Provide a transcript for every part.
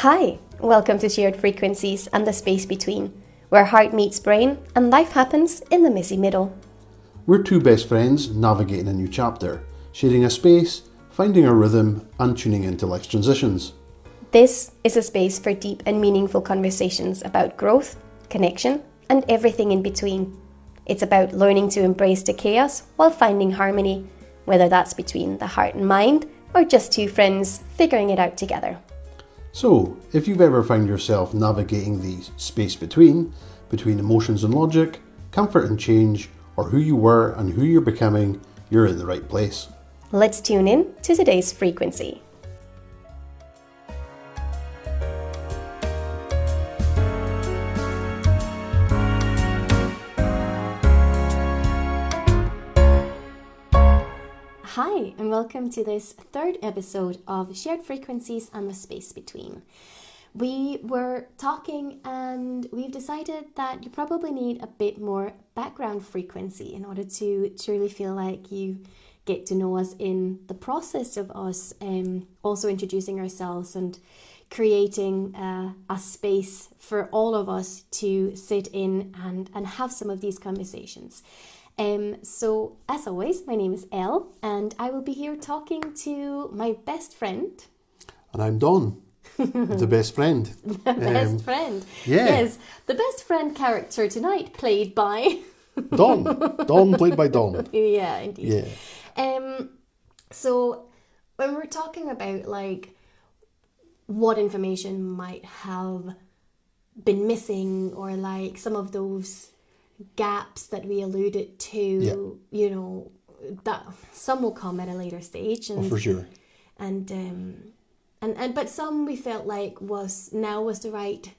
Hi, welcome to Shared Frequencies and the Space Between, where heart meets brain and life happens in the messy middle. We're two best friends navigating a new chapter, sharing a space, finding our rhythm and tuning into life's transitions. This is a space for deep and meaningful conversations about growth, connection, and everything in between. It's about learning to embrace the chaos while finding harmony, whether that's between the heart and mind or just two friends figuring it out together. So, if you've ever found yourself navigating the space between emotions and logic, comfort and change, or who you were and who you're becoming, you're in the right place. Let's tune in to today's frequency. Hi, and welcome to this third episode of Shared Frequencies and the Space Between. We were talking and we've decided that you probably need a bit more background frequency in order to truly feel like you get to know us in the process of us also introducing ourselves and creating a space for all of us to sit in and have some of these conversations. So, as always, my name is Elle, and I will be here talking to my best friend. And I'm Don, the best friend. The best friend. Yeah. Yes, the best friend character tonight, played by... Don. Don, played by Don. Yeah, indeed. Yeah. So, when we're talking about, like, what information might have been missing or, like, some of those gaps that we alluded to, you know, that some will come at a later stage, and for sure, and but some we felt like was the right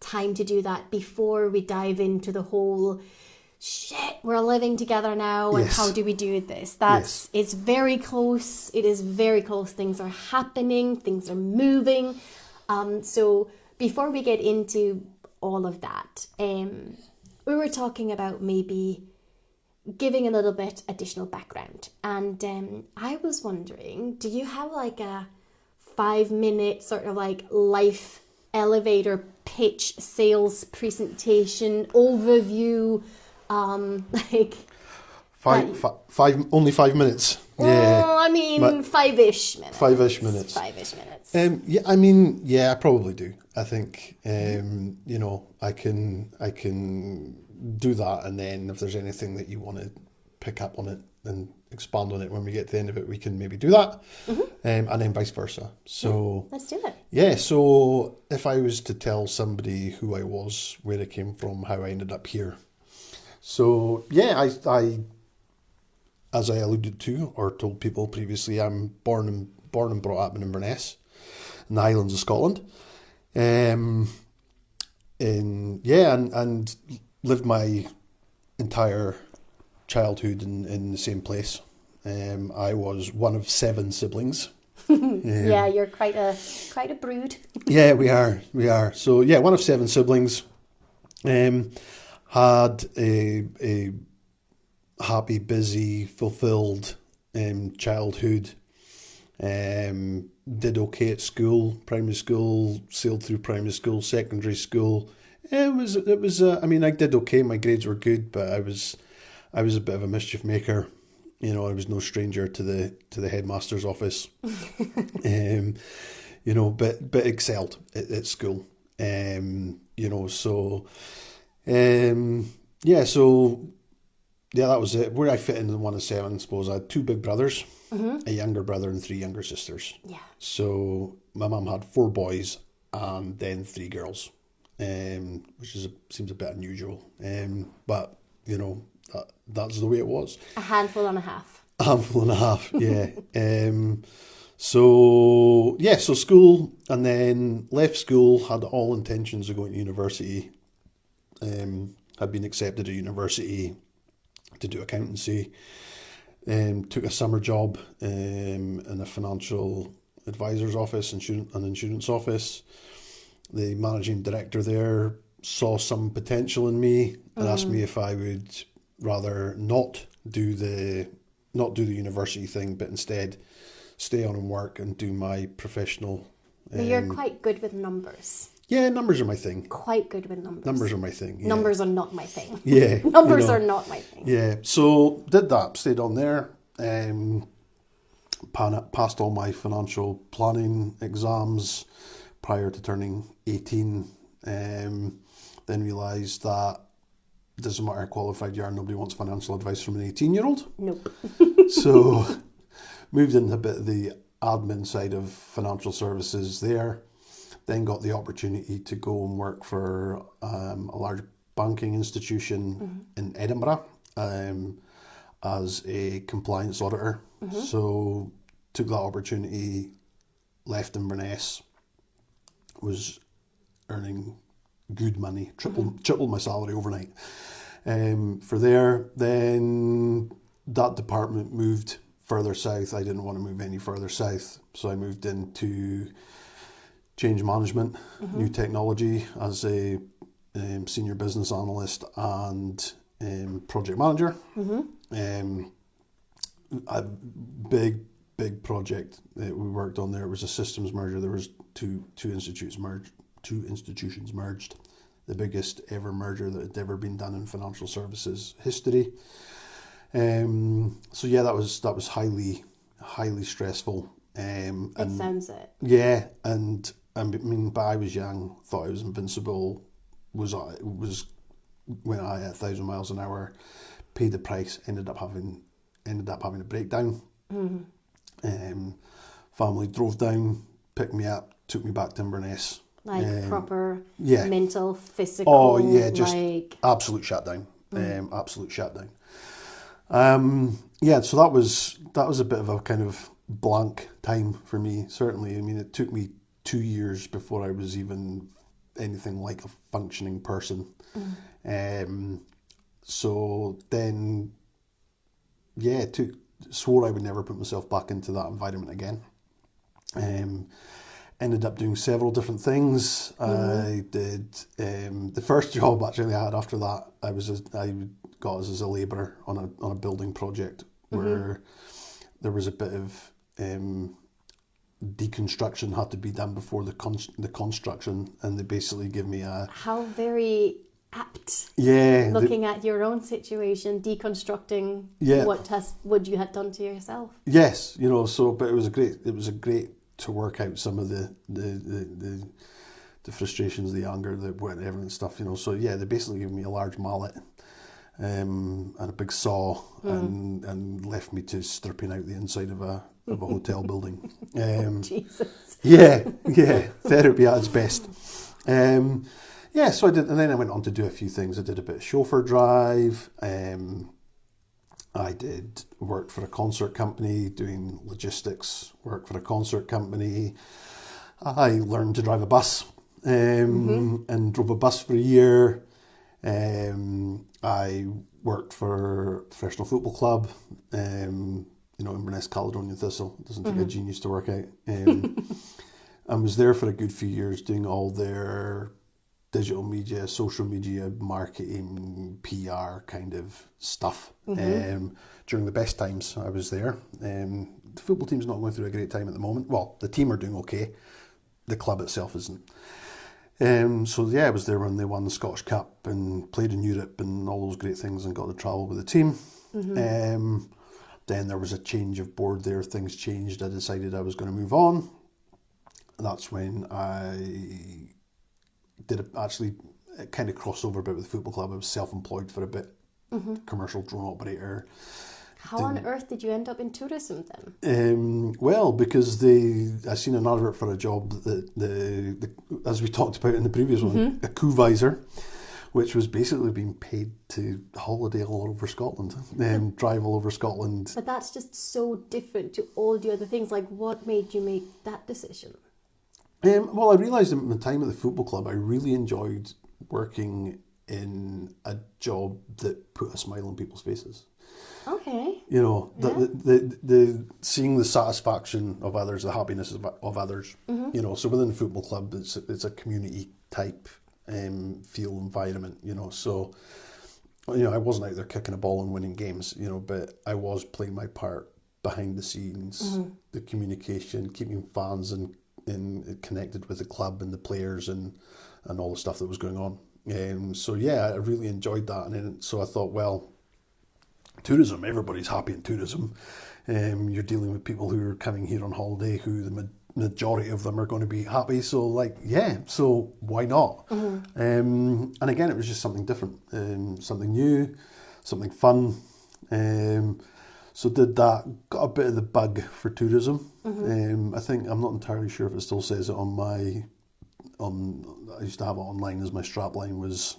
time to do that before we dive into the whole shit, we're living together now, and how do we do this? It's very close. It is very close. Things are happening. Things are moving. So before we get into all of that, we were talking about maybe giving a little bit additional background. And I was wondering, do you have like a 5-minute sort of like life elevator pitch, sales presentation, overview, like... Only 5 minutes. Yeah. I mean, five-ish minutes. Five-ish minutes. I probably do. I think, you know, I can do that, and then if there's anything that you want to pick up on it and expand on it when we get to the end of it, we can maybe do that, and then vice versa. So let's do it. Yeah. So if I was to tell somebody who I was, where I came from, how I ended up here. So yeah, I as I alluded to or told people previously, I'm born and brought up in Inverness, in the Highlands of Scotland. And lived my entire childhood in the same place. I was one of 7 siblings. Yeah, you're quite a brood. Yeah, we are. So yeah, one of 7 siblings. Had a happy, busy, fulfilled childhood. Did okay at school, primary school, sailed through primary school, secondary school. It was. I mean, I did okay. My grades were good, but I was a bit of a mischief maker. You know, I was no stranger to the headmaster's office. You know, but excelled at school. You know, so that was it. Where I fit in one of 7, I suppose. I had 2 big brothers, a younger brother and 3 younger sisters. Yeah. So my mum had 4 boys and then 3 girls, which seems a bit unusual. But you know, that's the way it was. A handful and a half. A handful and a half, yeah. So school, and then left school. Had all intentions of going to university. Had been accepted at university to do accountancy. Took a summer job in a financial advisor's office, an insurance office. The managing director there saw some potential in me and asked me if I would rather not do the university thing, but instead stay on and work and do my professional But you're quite good with numbers. Yeah, numbers are my thing. Quite good with numbers. Numbers are my thing. Yeah. Numbers are not my thing. Yeah. Numbers are not my thing. Yeah. So did that, stayed on there. Passed all my financial planning exams prior to turning 18. Then realised that doesn't matter how qualified you are, nobody wants financial advice from an 18-year-old. Nope. So moved into a bit of the admin side of financial services there. Then got the opportunity to go and work for a large banking institution in Edinburgh as a compliance auditor. So took that opportunity, left Inverness, was earning good money, tripled my salary overnight. For there, then that department moved further south. I didn't want to move any further south, so I moved into change management, new technology as a senior business analyst and project manager. A big project that we worked on there was a systems merger. There was two institutions merged, the biggest ever merger that had ever been done in financial services history. So yeah, that was highly stressful. It sounds it. Yeah, and I mean, but I was young, thought I was invincible. Was went at 1,000 miles an hour, paid the price. Ended up having a breakdown. Family drove down, picked me up, took me back to Inverness. Like proper mental, physical. Oh yeah, just like absolute shutdown. Absolute shutdown. Yeah, so that was a bit of a kind of blank time for me. Certainly, I mean, it took me 2 years before I was even anything like a functioning person. So then, yeah, swore I would never put myself back into that environment again. Ended up doing several different things. I did the first job actually I had after that. I got as a labourer on a building project where there was a bit of deconstruction had to be done before the construction, and they basically give me a how very apt. Yeah, looking at your own situation, deconstructing what you had done to yourself. Yes, so but it was great to work out some of the frustrations, the anger, the whatever and stuff, So yeah, they basically gave me a large mallet and a big saw and left me to stripping out the inside of a hotel building. Jesus. Yeah, therapy at its best. Yeah, so I did, and then I went on to do a few things. I did a bit of chauffeur drive. I worked for a concert company doing logistics, worked for a concert company. I learned to drive a bus and drove a bus for a year. I worked for a professional football club, Inverness Caledonian Thistle. It doesn't take a genius to work out. I was there for a good few years doing all their digital media, social media, marketing, PR kind of stuff. During the best times I was there. The football team's not going through a great time at the moment. Well, the team are doing okay. The club itself isn't. So yeah, I was there when they won the Scottish Cup and played in Europe and all those great things and got to travel with the team. Then there was a change of board there. Things changed. I decided I was going to move on. That's when I it kind of crossed over a bit with the football club. I was self-employed for a bit, commercial drone operator. How on earth did you end up in tourism then? Well, because I seen an advert for a job that the as we talked about in the previous one, a coup visor, which was basically being paid to holiday all over Scotland, drive all over Scotland. But that's just so different to all the other things. Like, what made you make that decision? Well, I realised at the time at the football club, I really enjoyed working in a job that put a smile on people's faces. Okay. The seeing the satisfaction of others, the happiness of others. So within the football club, it's a community type feel environment. So I wasn't out there kicking a ball and winning games. But I was playing my part behind the scenes, the communication, keeping fans and connected with the club and the players and all the stuff that was going on. So yeah, I really enjoyed that. And then, so I thought, well, tourism, everybody's happy in tourism. You're dealing with people who are coming here on holiday, who the majority of them are going to be happy. So like, yeah, so why not? And again, it was just something different, something new, something fun. So did that, got a bit of the bug for tourism. I think, I'm not entirely sure if it still says it I used to have it online as my strapline was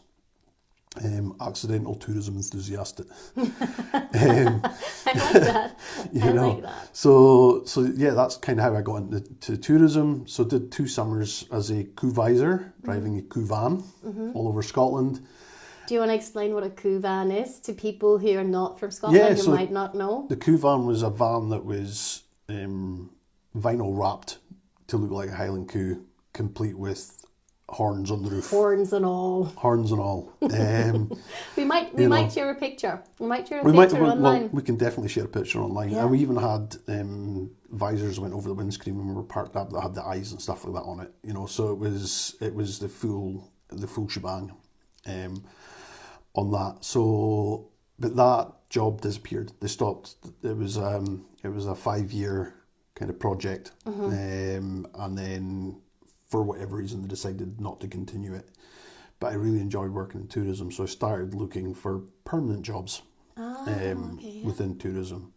accidental tourism enthusiast. I like that. Like that. So yeah, that's kind of how I got into tourism. So did 2 summers as a coup visor, driving a coup van all over Scotland. Do you want to explain what a coup van is to people who are not from Scotland who might not know? The coup van was a van that was vinyl wrapped to look like a Highland coup, complete with horns on the roof. Horns and all. Horns and all. We might share a picture. We might share a picture online. Well, we can definitely share a picture online. Yeah. And we even had visors went over the windscreen when we were parked up that had the eyes and stuff like that on it. So it was the full shebang on that. So, but that job disappeared. They stopped. It was a 5-year kind of project, and then for whatever reason they decided not to continue it. But I really enjoyed working in tourism, so I started looking for permanent jobs within tourism,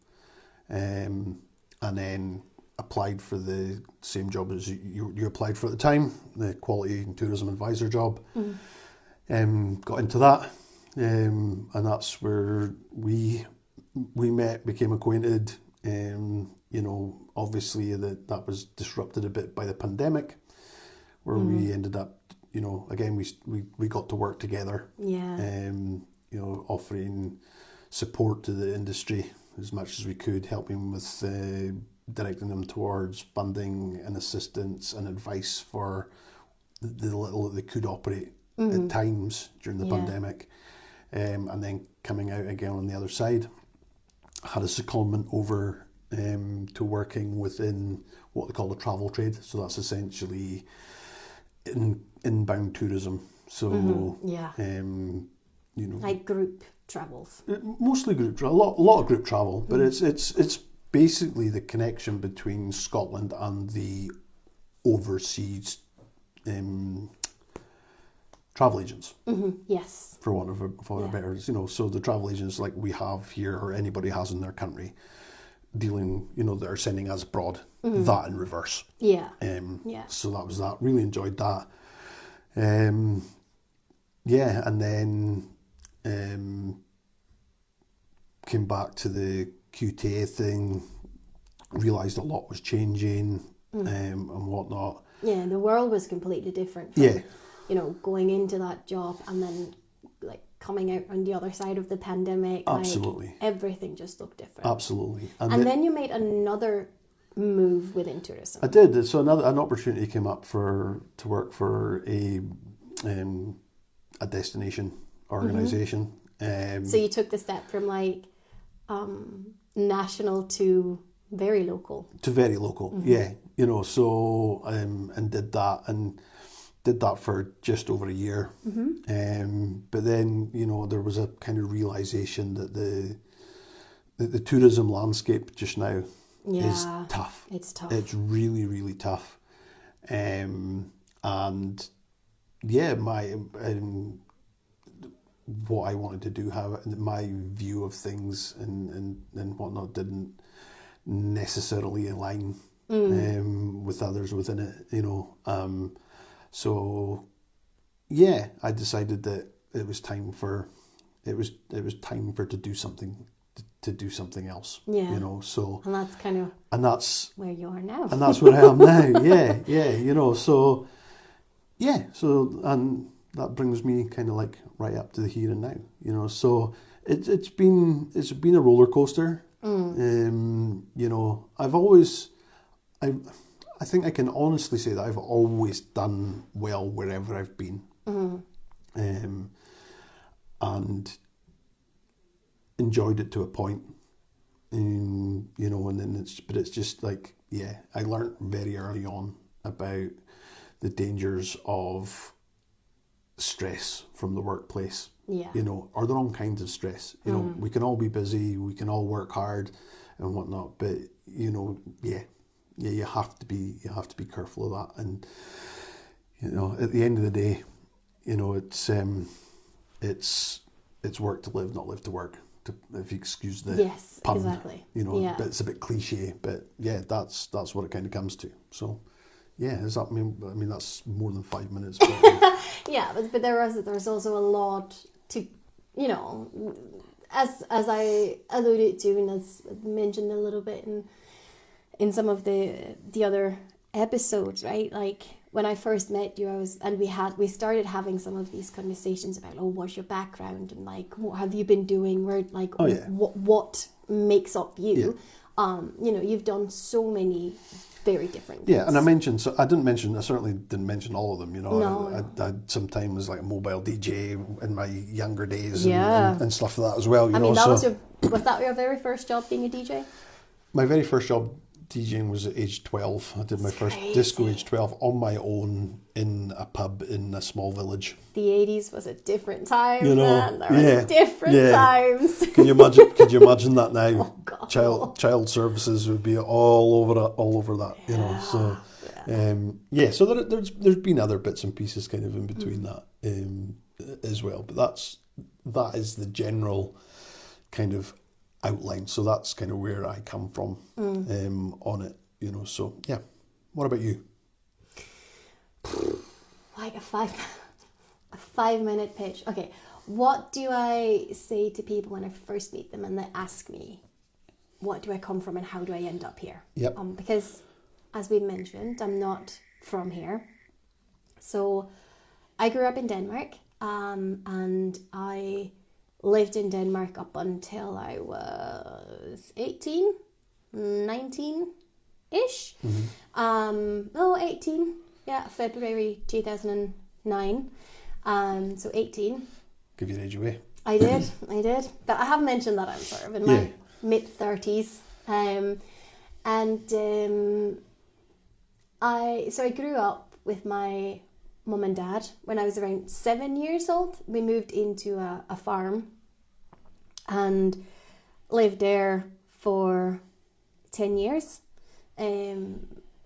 and then applied for the same job as you applied for at the time, the quality and tourism advisor job. Got into that, and that's where we met, became acquainted. Obviously that was disrupted a bit by the pandemic, where we ended up, again, we got to work together. Yeah. Offering support to the industry as much as we could, helping with directing them towards funding and assistance and advice for the little that they could operate at times during the pandemic. And then coming out again on the other side, had a secondment over to working within what they call the travel trade. So that's essentially inbound tourism. So like group travels. Mostly group travel, a lot of group travel, but it's basically the connection between Scotland and the overseas travel agents. Yes. For want of a better, so the travel agents like we have here, or anybody has in their country, dealing, that are sending us abroad, that in reverse. Yeah. So that was that. Really enjoyed that. And then came back to the QTA thing, realised a lot was changing and whatnot. Yeah, the world was completely different from, going into that job and then like coming out on the other side of the pandemic. Absolutely. Like, everything just looked different. Absolutely. And then you made another move within tourism. I did. So an opportunity came up to work for a destination organisation. So you took the step from like national to very local. To very local, yeah. So and did that for just over a year. But then, there was a kind of realisation that the tourism landscape just now is tough. It's tough. It's really, really tough. And yeah, what I wanted to do, how my view of things and whatnot didn't necessarily align with others within it, so yeah, I decided that it was time for to do something else. Yeah. So and that's where you are now. And that's where I am now. Yeah. So and that brings me kind of like right up to the here and now. So it's been a roller coaster. I think I can honestly say that I've always done well wherever I've been, and enjoyed it to a point, and then it's just like, I learned very early on about the dangers of stress from the workplace. Yeah. You know, or the wrong kinds of stress. You know, we can all be busy, we can all work hard and whatnot, but you know, you have to be careful of that. And you know, at the end of the day, you know, it's work to live, not live to work. If you excuse the pun, exactly. You know, yeah. but it's a bit cliche. But yeah, that's what it kind of comes to. So, yeah, does that mean? I mean, that's more than 5 minutes. But, yeah, but there's also a lot to, you know, as I alluded to and as mentioned a little bit in some of the other episodes, right? Like when I first met you, we started having some of these conversations about, oh, what's your background and like what have you been doing? Where like what makes up you? Yeah. You know, you've done so many very different things. Yeah, and I certainly didn't mention all of them, you know. No. I had some time as like a mobile DJ in my younger days Yeah. and stuff like that as well, you know. I mean, was that your very first job being a DJ? My very first job DJing was at age 12. I did my first disco age 12 on my own in a pub in a small village. The 80s was a different time, you know, man. There were different times. Could you imagine that now? Oh, God. Child services would be all over that, you know. So so there's been other bits and pieces kind of in between that as well. But that is the general kind of outline. So that's kind of where I come from on it, you know. So yeah. What about you? Like a 5 minute pitch. Okay. What do I say to people when I first meet them and they ask me, what do I come from and how do I end up here? Yep. Because as we mentioned, I'm not from here. So I grew up in Denmark, and I lived in Denmark up until I was 18, 19-ish. 18. Yeah, February 2009. So 18. Give your age away. I did. But I have mentioned that I'm sort of in my mid-30s. I grew up with my mum and dad. When I was around 7 years old, we moved into a farm and lived there for 10 years,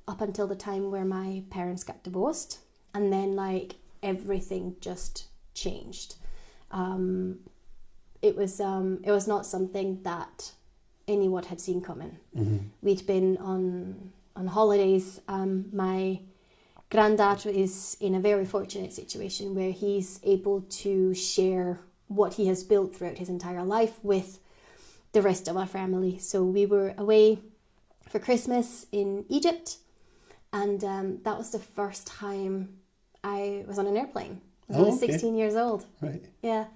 up until the time where my parents got divorced, and then like everything just changed. It was not something that anyone had seen coming. We'd been on holidays. My granddad is in a very fortunate situation where he's able to share what he has built throughout his entire life with the rest of our family. So we were away for Christmas in Egypt, and that was the first time I was on an airplane. I was 16 years old. Right. Yeah.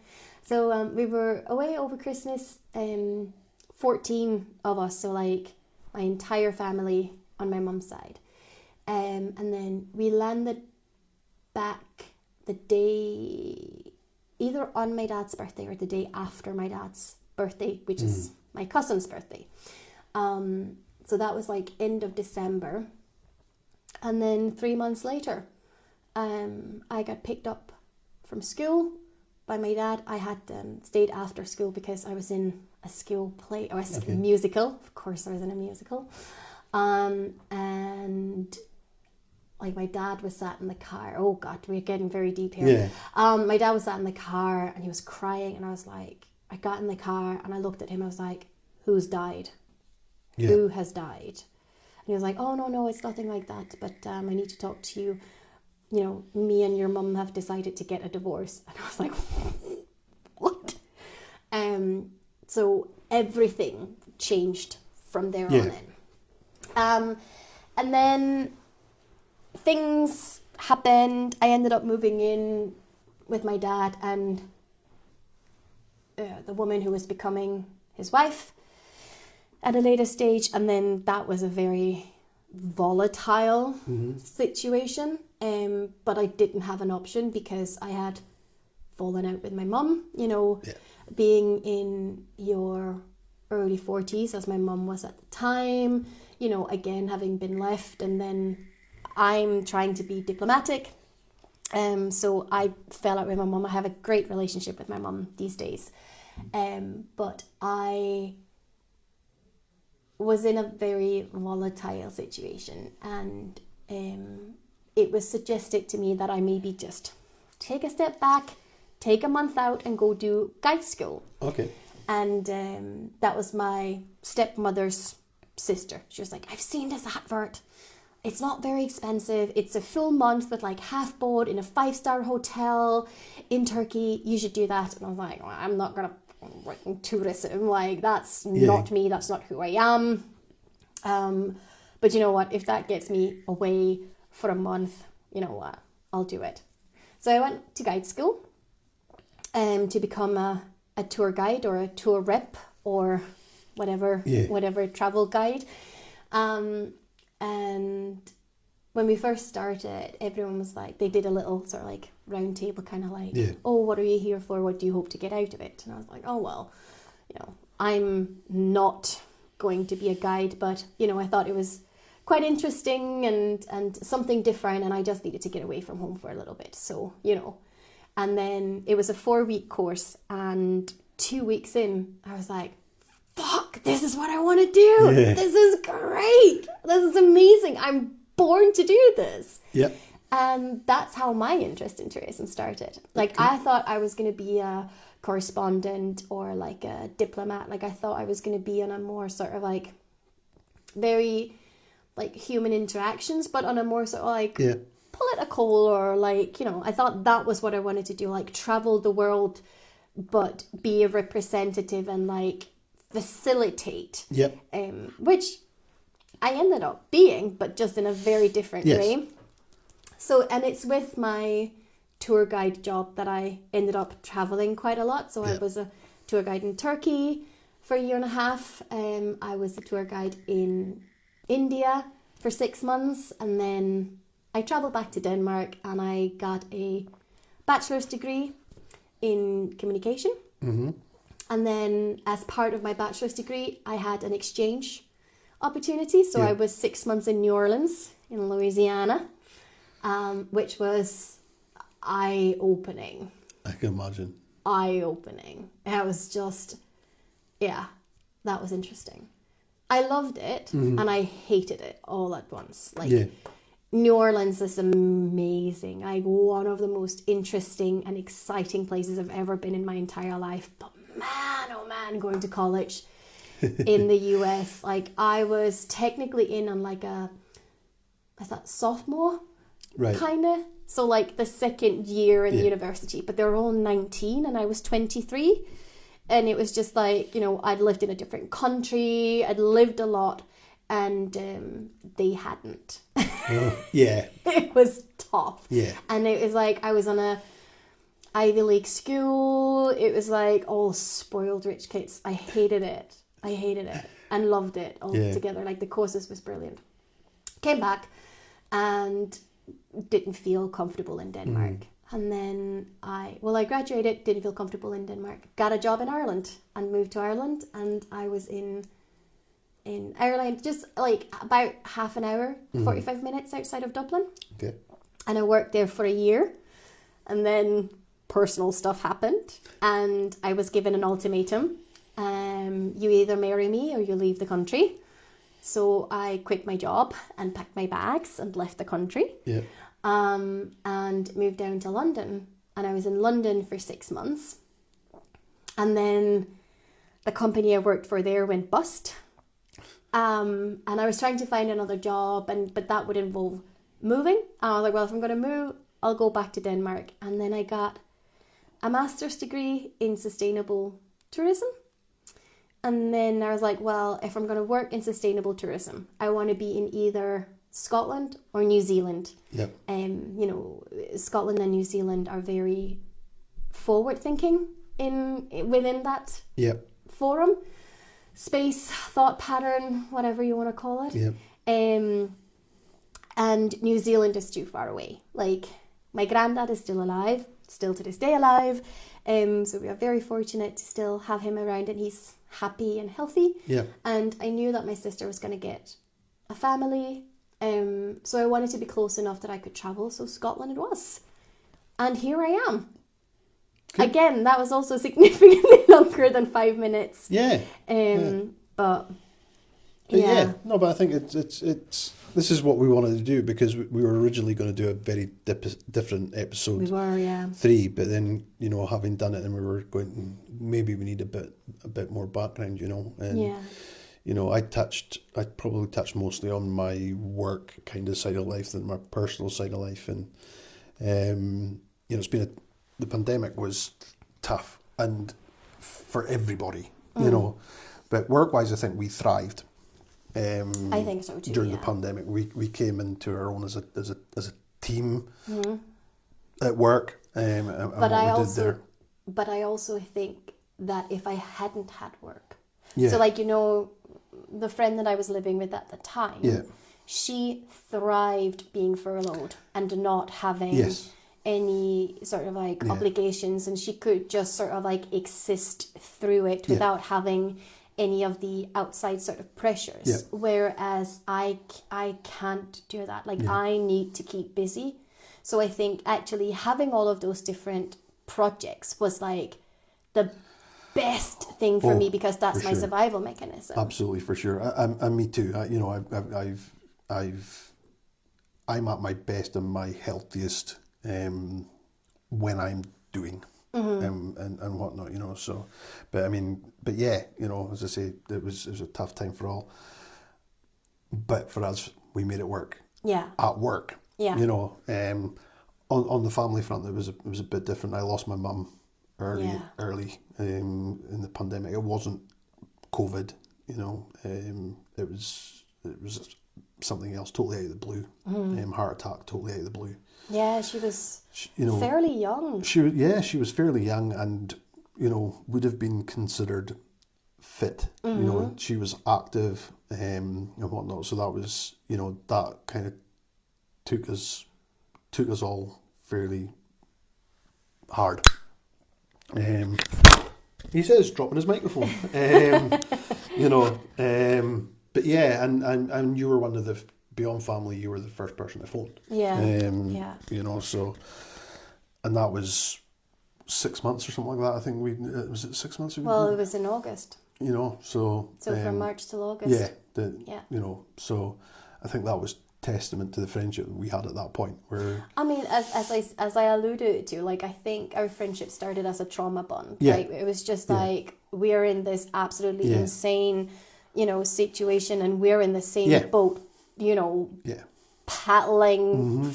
So we were away over Christmas, 14 of us, so like my entire family on my mum's side. And then we landed back the day, either on my dad's birthday or the day after my dad's birthday, which is my cousin's birthday. So that was like end of December. And then 3 months later, I got picked up from school by my dad. I had stayed after school because I was in a school play, or a musical. Of course I was in a musical. And like my dad was sat in the car. Oh God, we're getting very deep here. Yeah. My dad was sat in the car and he was crying, and I was like, I got in the car and I looked at him. I was like, who's died? Yeah. Who has died? And he was like, oh no, it's nothing like that. But I need to talk to you. You know, me and your mum have decided to get a divorce. And I was like, what? So everything changed from there on in. And then things happened. I ended up moving in with my dad and the woman who was becoming his wife at a later stage. And then that was a very volatile situation. But I didn't have an option because I had fallen out with my mum. You know, being in your early 40s, as my mum was at the time, you know, again, having been left, and then I'm trying to be diplomatic. So I fell out with my mum. I have a great relationship with my mum these days. But I was in a very volatile situation, and it was suggested to me that I maybe just take a step back, take a month out and go do guide school. Okay. And that was my stepmother's sister. She was like, I've seen this advert. It's not very expensive. It's a full month with like half board in a 5-star hotel in Turkey. You should do that. And I was like, well, I'm not going to work in tourism. Like, that's not me. That's not who I am. But you know what? If that gets me away for a month, you know what? I'll do it. So I went to guide school to become a tour guide or a tour rep or whatever travel guide. And when we first started, everyone was like, they did a little sort of like round table kind of like, oh, what are you here for? What do you hope to get out of it? And I was like, oh, well, you know, I'm not going to be a guide, but, you know, I thought it was quite interesting and something different, and I just needed to get away from home for a little bit. So, you know, and then it was a 4-week course, and 2 weeks in, I was like, fuck, this is what I want to do. Yeah. This is great. This is amazing. I'm born to do this. Yeah. And that's how my interest in tourism started. Like, I thought I was going to be a correspondent or like a diplomat. Like, I thought I was going to be on a more sort of like very like human interactions, but on a more sort of like political or like, you know, I thought that was what I wanted to do, like travel the world, but be a representative and like facilitate. Yep. Which I ended up being, but just in a very different way. So, and it's with my tour guide job that I ended up traveling quite a lot. So I was a tour guide in Turkey for a year and a half. I was a tour guide in India for 6 months, and then I traveled back to Denmark and I got a bachelor's degree in communication. Mm-hmm. And then as part of my bachelor's degree, I had an exchange opportunity. So I was 6 months in New Orleans in Louisiana, which was eye-opening. I can imagine. Eye-opening. It was just, that was interesting. I loved it and I hated it all at once. Like, New Orleans is amazing. Like, one of the most interesting and exciting places I've ever been in my entire life. But man, oh man, going to college in the US, like I was technically in on like sophomore, kind of. So like the second year in university, but they were all 19 and I was 23. And it was just like, you know, I'd lived in a different country, I'd lived a lot, and they hadn't. It was tough. Yeah. And it was like, I was on a Ivy League school. It was like all spoiled rich kids. I hated it and loved it all together. Like, the courses was brilliant. Came back and didn't feel comfortable in Denmark. And then I graduated, didn't feel comfortable in Denmark, got a job in Ireland and moved to Ireland. And I was in Ireland, just like about half an hour, 45 minutes outside of Dublin. Okay. And I worked there for a year. And then personal stuff happened. And I was given an ultimatum. You either marry me or you leave the country. So I quit my job and packed my bags and left the country. Yeah. And moved down to London, and I was in London for 6 months, and then the company I worked for there went bust, and I was trying to find another job, but that would involve moving, and I was like, well, if I'm going to move, I'll go back to Denmark. And then I got a master's degree in sustainable tourism, and then I was like, well, if I'm going to work in sustainable tourism, I want to be in either Scotland or New Zealand. Yep. You know, Scotland and New Zealand are very forward thinking within that forum, space, thought pattern, whatever you want to call it. Yep. And New Zealand is too far away. Like, my granddad is still alive, still to this day alive. So we are very fortunate to still have him around, and he's happy and healthy. Yeah. And I knew that my sister was going to get a family So I wanted to be close enough that I could travel, so Scotland it was. And here I am. Good. Again, that was also significantly longer than 5 minutes. Yeah. But yeah. No, but I think it's this is what we wanted to do, because we were originally going to do a very different episode. We were, yeah. 3, but then, you know, having done it, and we were going, maybe we need a bit more background, you know. And, yeah. you know, I probably touched mostly on my work kind of side of life than my personal side of life. And, you know, the pandemic was tough, and for everybody, you know, but work-wise, I think we thrived. I think so too. During the pandemic, we came into our own as a team at work, and what we did there. But I also think that if I hadn't had work, yeah. So like, you know, the friend that I was living with at the time, yeah. she thrived being furloughed and not having yes. any sort of like yeah. obligations, and she could just sort of like exist through it without having any of the outside sort of pressures. Yeah. Whereas I can't do that. Like I need to keep busy. So I think actually having all of those different projects was like the best thing for me, because that's my survival mechanism. Absolutely, for sure. And me too. You know, I'm at my best and my healthiest when I'm doing and whatnot, you know. So, but yeah, you know, as I say, it was a tough time for all. But for us, we made it work. Yeah. At work. Yeah. You know, on the family front, it was a bit different. I lost my mum early in the pandemic. It wasn't COVID, you know. It was something else, totally out of the blue. Heart attack, totally out of the blue. Yeah, she was you fairly young. She was fairly young, and, you know, would have been considered fit. You know, she was active and whatnot. So that was, you know, that kind of took us all fairly hard. He says dropping his microphone. You know, but yeah, and you were one of the, beyond family, you were the first person I phoned. Yeah. You know, so, and that was 6 months or something like that. I think was it 6 months ago? Well, it was in August. You know, so from March till August. Yeah. You know, so I think that was testament to the friendship that we had at that point. Where, I mean, as I alluded to, like, I think our friendship started as a trauma bond. Yeah. Like, it was just like, we're in this absolutely insane, you know, situation, and we're in the same boat, you know, paddling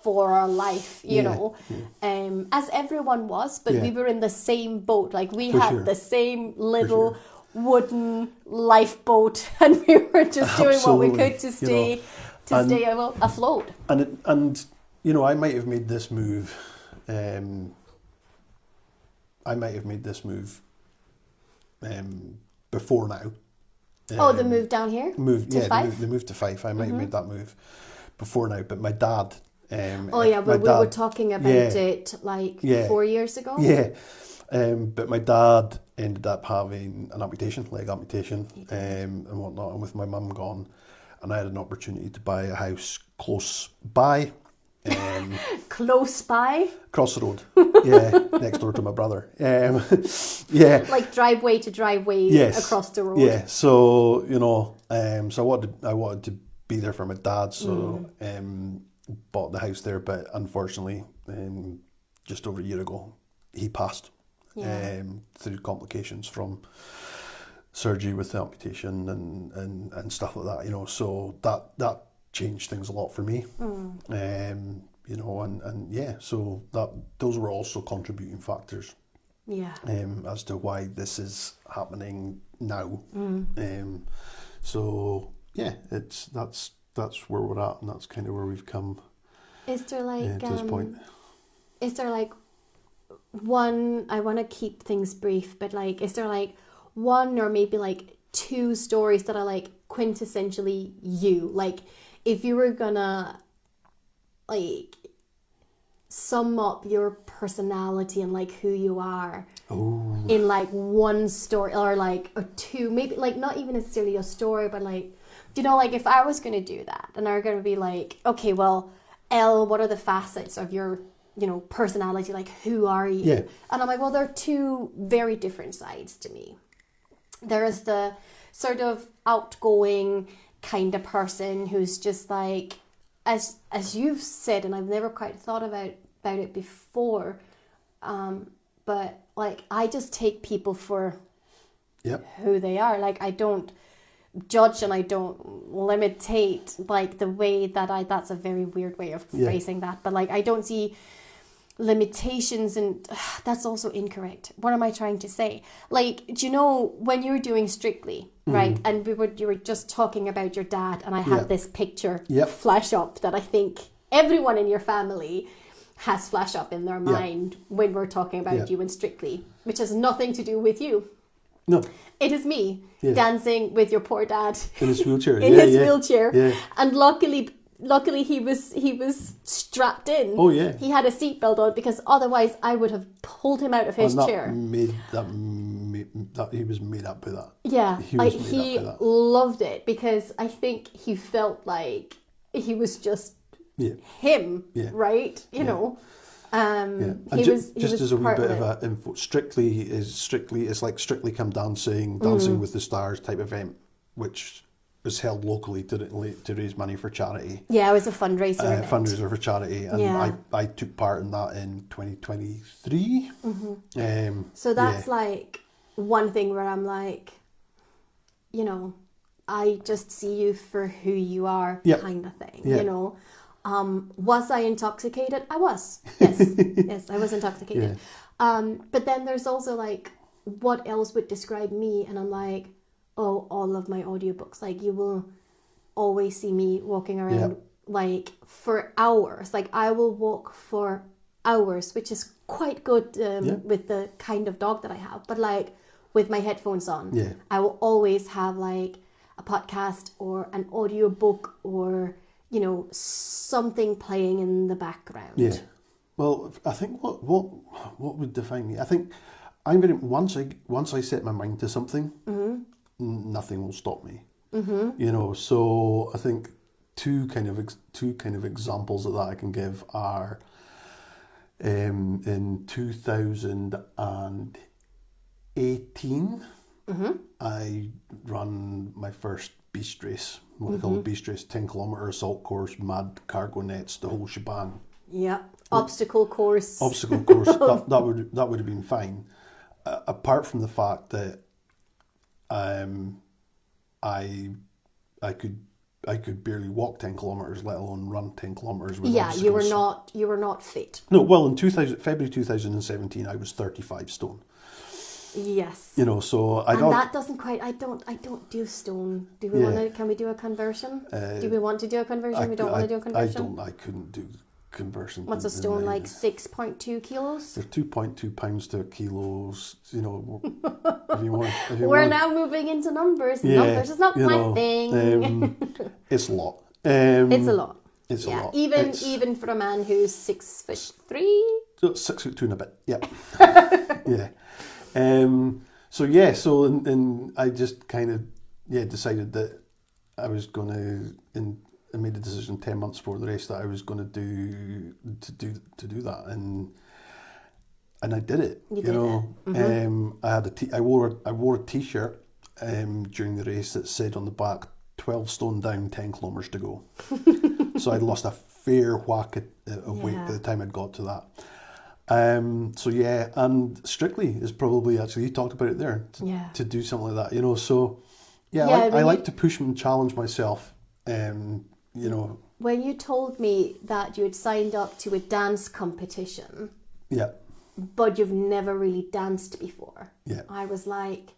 for our life, you know, as everyone was, but we were in the same boat. Like, we had the same little wooden lifeboat, and we were just doing what we could to stay, you know, stay afloat. And you know, I might have made this move. Before now. The move down here. The move to Fife. I might have made that move before now, but my dad. But we were talking about it like 4 years ago. Yeah. But my dad ended up having an amputation, leg amputation, and whatnot. And with my mum gone, and I had an opportunity to buy a house close by. Close by? Across the road. Yeah, next door to my brother. Yeah. Like driveway to driveway across the road. Yeah. So, you know, so I wanted to be there for my dad, so bought the house there, but unfortunately, just over a year ago, he passed. Through complications from surgery with the amputation and stuff like that, you know. So that changed things a lot for me. You know, and yeah, so those were also contributing factors. Yeah. As to why this is happening now. So yeah, that's where we're at, and that's kind of where we've come. Is there like to this point? Is there like one, I want to keep things brief, but like, is there like one or maybe like two stories that are like quintessentially you? Like, if you were gonna like sum up your personality and like who you are in like one story or two, maybe like not even necessarily a story, but like, you know, like if I was going to do that, and they're going to be like, okay, well, Elle, what are the facets of your, you know, personality? Like, who are you? Yeah. And I'm like, well, there are two very different sides to me. There is the sort of outgoing kind of person who's just like, as you've said, and I've never quite thought about it before, but like I just take people for who they are. Like I don't judge and I don't limitate like the way that that's a very weird way of phrasing that, but like I don't see limitations, and that's also incorrect. What am I trying to say? Like, do you know when you're doing Strictly, right? And you were just talking about your dad, and I had this picture flash up that I think everyone in your family has flash up in their mind when we're talking about you in Strictly, which has nothing to do with you. No. It is me dancing with your poor dad in his wheelchair. in his wheelchair. Yeah. And luckily he was strapped in. Oh yeah. He had a seatbelt on, because otherwise I would have pulled him out of his chair. He was made up with that. Yeah. He loved it, because I think he felt like he was just him, right? You know. He was as a wee bit of a info, Strictly is like Strictly Come Dancing with the Stars type event, which was held locally to raise money for charity. Yeah, it was a fundraiser. Fundraiser for charity, and I took part in that in 2023. So that's like one thing where I'm like, you know, I just see you for who you are, kind of thing. You know. Was I intoxicated? I was. Yes. Yes, I was intoxicated. But then there's also like, what else would describe me? And I'm like, oh, all of my audiobooks. Like, you will always see me walking around like for hours. Like, I will walk for hours, which is quite good with the kind of dog that I have. But like with my headphones on, I will always have like a podcast or an audiobook or, you know, something playing in the background. Yeah. Well, I think what would define me? I think I'm going to once I set my mind to something, nothing will stop me. You know, so I think two kind of examples of that I can give are in 2018, I ran my first beast race, what they call a beast race, 10 kilometre assault course, mad cargo nets, the whole shebang. Yeah, obstacle course. That would have been fine, apart from the fact that I could barely walk 10 kilometres, let alone run 10 kilometres with obstacles. You were not fit. No, well, in February 2017 I was 35 stone. Yes. You know, so that doesn't quite. I don't do stone. Do we want to? Can we do a conversion? Do we want to do a conversion? We don't want to do a conversion. I couldn't do conversion. What's a stone like? 6.2 kilos. They're 2.2 pounds to kilos. You know, if you want. We're now moving into numbers. Numbers is not my thing. It's a lot. It's a lot. It's a lot. Even for a man who's 6'3". 6'2" and a bit. Yeah. Yeah. So I just kind of decided that I was going to, and I made a decision 10 months before the race that I was going to do that, and I did it. You know, I wore a t-shirt during the race that said on the back, 12 stone down, 10 kilometres to go. So I'd lost a fair whack of weight by the time I'd got to that. And Strictly is probably, actually, you talked about it there, to do something like that, you know, so I like to push and challenge myself, you know. When you told me that you had signed up to a dance competition, but you've never really danced before, I was like,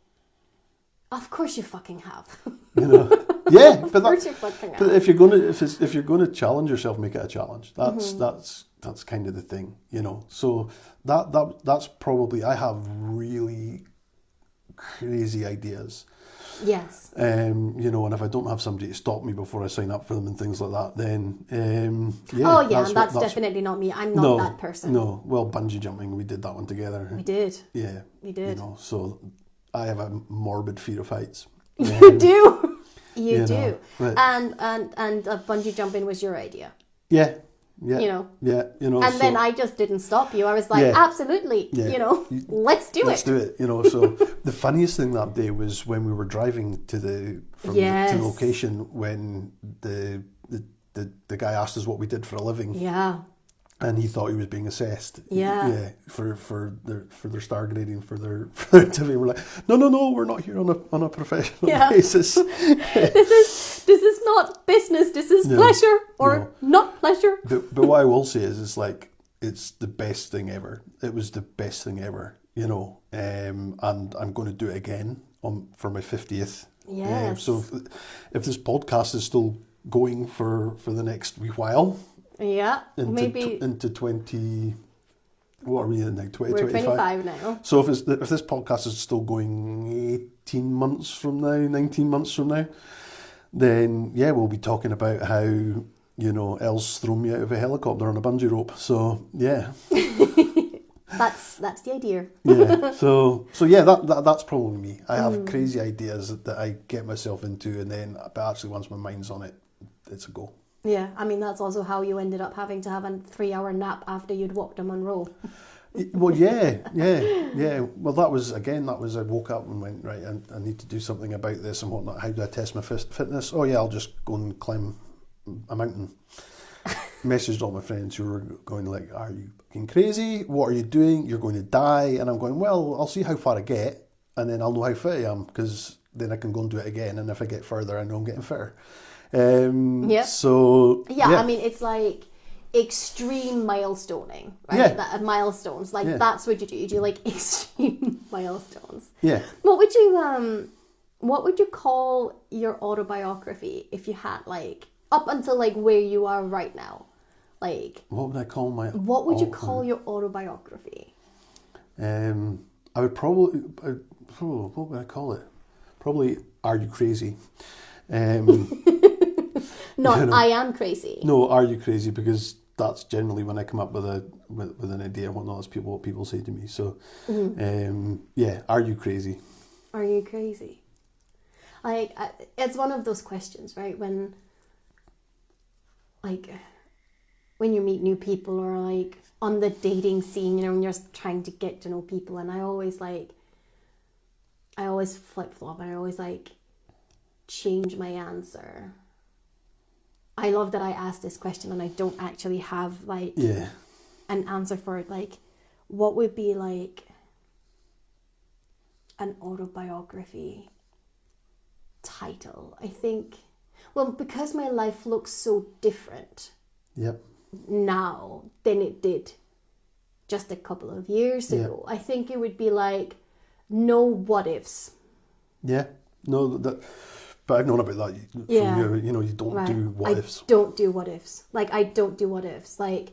of course you fucking have. You know, but of course you fucking have. But if you're gonna challenge yourself, make it a challenge. That's kind of the thing, you know. So that's probably, I have really crazy ideas. Yes. You know, and if I don't have somebody to stop me before I sign up for them and things like that, then that's definitely not me. I'm not that person. No, well, bungee jumping, we did that one together. We did. Yeah, we did. You know, so I have a morbid fear of heights. You do. You do. know, but- And bungee jumping was your idea. Yeah. Yeah. You know. Yeah. You know. And so, then I just didn't stop you. I was like, Yeah. absolutely, Yeah. you know, let's do let's it. do it. You know. So the funniest thing that day was when we were driving to the Yes. location when the guy asked us what we did for a living. Yeah. And he thought he was being assessed. Yeah. Yeah. For their star grading for their activity. We're like, no, we're not here on a professional Yeah. basis. This is not business. This is No. pleasure or not pleasure. But what I will say is, it's the best thing ever. It was the best thing ever, you know. And I'm going to do it again for my 50th. Yes. So if this podcast is still going for the next wee while, Yeah. into Maybe into 20. What are we in now? 20, we're 25? 25 now. So if this podcast is still going 18 months from now, 19 months from now, then yeah, we'll be talking about how, you know, Elle's thrown me out of a helicopter on a bungee rope. So yeah, That's the idea. yeah. So yeah, that's probably me. I have crazy ideas that I get myself into, and then but actually once my mind's on it, it's a go. Yeah, I mean, that's also how you ended up having to have a 3-hour nap after you'd walked to Monroe. Well, yeah. Well, that was I woke up and went, right, I need to do something about this and whatnot. How do I test my fitness? Oh yeah, I'll just go and climb a mountain. Messaged all my friends who were going like, are you fucking crazy? What are you doing? You're going to die. And I'm going, well, I'll see how far I get, and then I'll know how fit I am, because then I can go and do it again. And if I get further, I know I'm getting fitter. Yep. So Yeah, I mean, it's like extreme milestoning, right? Yeah. Milestones, like that's what you do. You do like extreme milestones. Yeah. What would you call your autobiography if you had like up until like where you are right now? Like, What would I call my? what would you call your autobiography? I would probably. What would I call it? Probably, Are You Crazy? Not you know. I am crazy. No, Are You Crazy? Because that's generally when I come up with an idea. Whatnot, that's what people say to me. So, yeah, Are You Crazy? Are you crazy? Like, it's one of those questions, right? When you meet new people, or like on the dating scene, you know, when you're trying to get to know people, and I always flip flop, and I always like change my answer. I love that I asked this question and I don't actually have like an answer for it. Like, what would be like an autobiography title? I think, well, because my life looks so different now than it did just a couple of years ago, I think it would be like No What Ifs. Yeah. No, but I've known about that from you. You know, you don't do what ifs. I don't do what ifs. Like, I don't do what ifs. Like,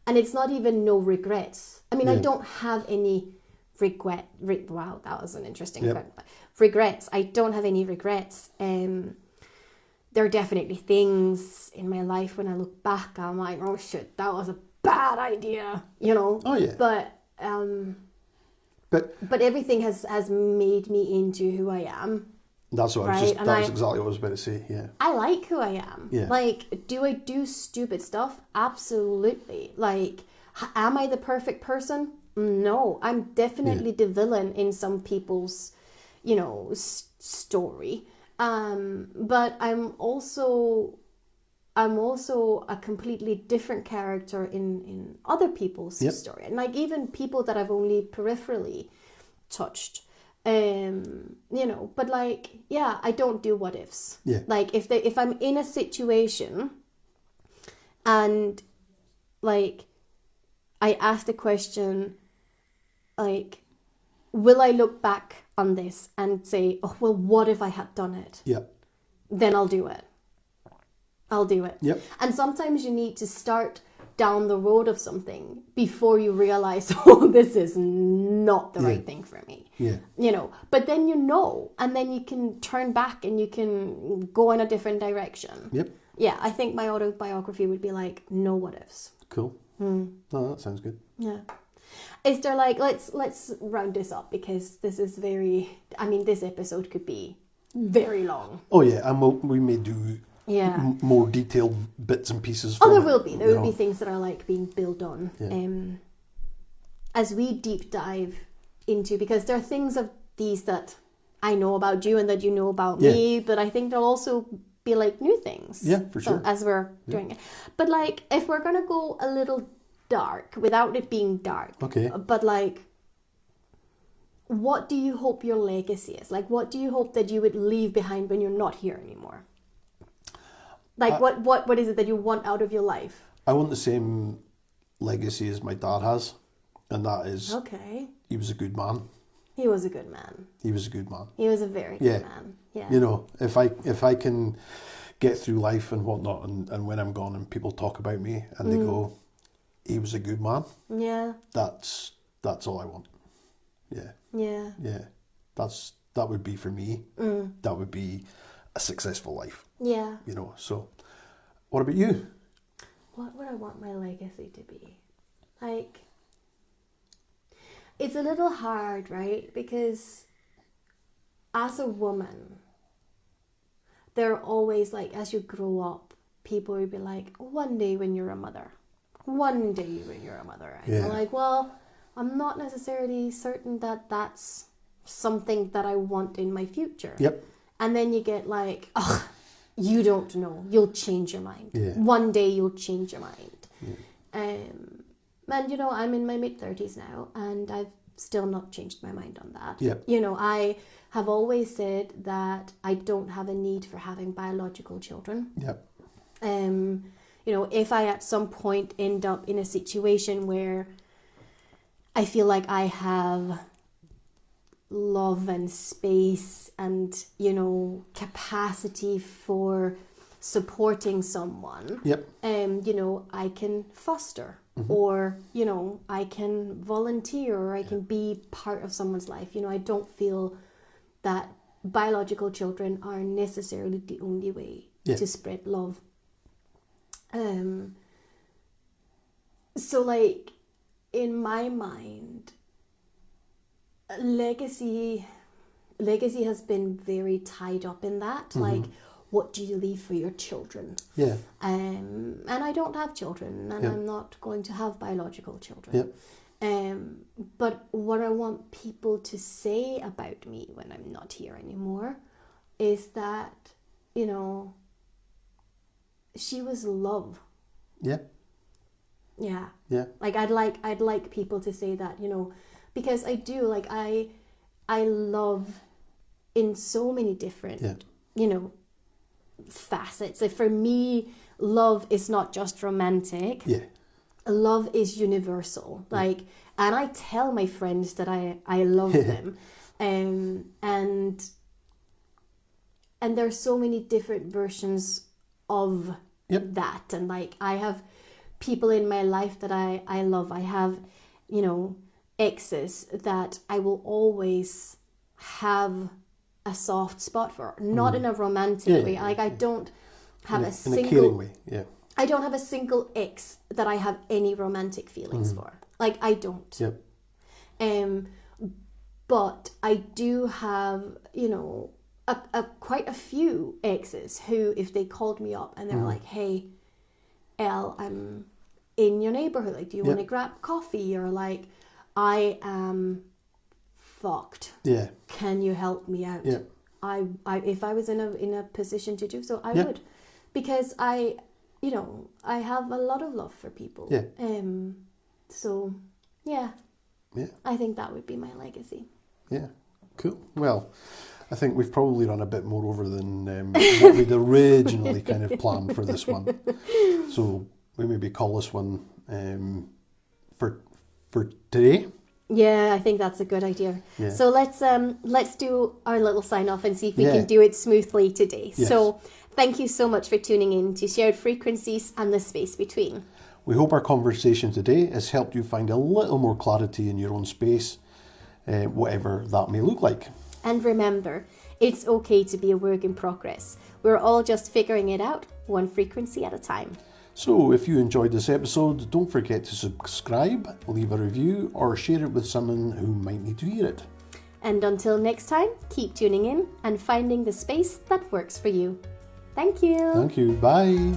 and it's not even no regrets. I mean, I don't have any wow, that was an interesting regrets. I don't have any regrets. There are definitely things in my life when I look back, I'm like, oh shit, that was a bad idea, you know? Oh yeah. But everything has made me into who I am. That's what that was exactly what I was about to say. Yeah. I like who I am. Yeah. Like, do I do stupid stuff? Absolutely. Like, am I the perfect person? No, I'm definitely the villain in some people's, you know, story. But I'm also a completely different character in other people's story, and like even people that I've only peripherally touched. You know, but like, yeah, I don't do what ifs. Yeah. Like, if I'm in a situation and like I ask the question, like, will I look back on this and say, oh well, what if I had done it? Yeah. Then I'll do it. Yep. And sometimes you need to start down the road of something before you realize, oh, this is not the right thing for me. Yeah. You know, but then you know, and then you can turn back and you can go in a different direction. Yep. Yeah, I think my autobiography would be like, no what ifs. Cool. No, that sounds good. Yeah. Is there like, let's round this up, because this is very, I mean, this episode could be very long. Oh yeah, and we may do Yeah. more detailed bits and pieces. Oh, from there it, will be. There you will know. be things that are like being built on. Yeah. As we deep dive into, because there are things of these that I know about you and that you know about me, but I think there'll also be like new things. Yeah, for so sure. as we're doing it. But like, if we're going to go a little dark, without it being dark. Okay. But like, what do you hope your legacy is? Like, what do you hope that you would leave behind when you're not here anymore? Like, what is it that you want out of your life? I want the same legacy as my dad has, and that is Okay. he was a good man. He was a good man. He was a good man. He was a very good man. Yeah. You know, if I can get through life and whatnot, and when I'm gone and people talk about me and they go, he was a good man. Yeah. That's all I want. Yeah. Yeah. Yeah. That would be for me. That would be a successful life. Yeah. You know. So, what about you? What would I want my legacy to be? Like, it's a little hard, right? Because as a woman, there are always like, as you grow up, people will be like, one day when you're a mother. One day when you're a mother. And you're like, well, I'm not necessarily certain that that's something that I want in my future. Yep. And then you get like, oh, you don't know. You'll change your mind. Yeah. One day you'll change your mind. And, you know, I'm in my mid-30s now, and I've still not changed my mind on that. Yep. You know, I have always said that I don't have a need for having biological children. Yep. You know, if I at some point end up in a situation where I feel like I have love and space and, you know, capacity for supporting someone, Yep. you know, I can foster or, you know, I can volunteer or I can be part of someone's life. You know, I don't feel that biological children are necessarily the only way to spread love. So like, in my mind, legacy has been very tied up in that. Like, what do you leave for your children? Yeah. And I don't have children, and I'm not going to have biological children. Yep. But what I want people to say about me when I'm not here anymore is that, you know, she was love. Yeah. Yeah. Yeah. Like I'd like people to say that, you know, because I do, like I love in so many different, you know, facets. Like for me, love is not just romantic. Yeah. Love is universal. Like, and I tell my friends that I love them. And there's so many different versions of that. And like, I have people in my life that I love. I have, you know, exes that I will always have a soft spot for, not in a romantic way. Like, I don't have a single, in a caring way. Yeah. I don't have a single ex that I have any romantic feelings for. Like, I don't. Yep. But I do have, you know, a quite a few exes who, if they called me up and they're like, hey, Elle, I'm in your neighborhood. Like, do you want to grab coffee? Or like, I am fucked. Yeah. Can you help me out? Yeah. I if I was in a position to do so, I would, because I, you know, I have a lot of love for people. Yeah. So, yeah. Yeah. I think that would be my legacy. Yeah. Cool. Well, I think we've probably run a bit more over than what we'd originally kind of planned for this one. So we maybe call this one for today. Yeah, I think that's a good idea. Yeah. So let's do our little sign off and see if we Yeah. can do it smoothly today. Yes. So thank you so much for tuning in to Shared Frequencies and the Space Between. We hope our conversation today has helped you find a little more clarity in your own space, whatever that may look like. And remember, it's okay to be a work in progress. We're all just figuring it out, one frequency at a time. So if you enjoyed this episode, don't forget to subscribe, leave a review, or share it with someone who might need to hear it. And until next time, keep tuning in and finding the space that works for you. Thank you. Thank you. Bye.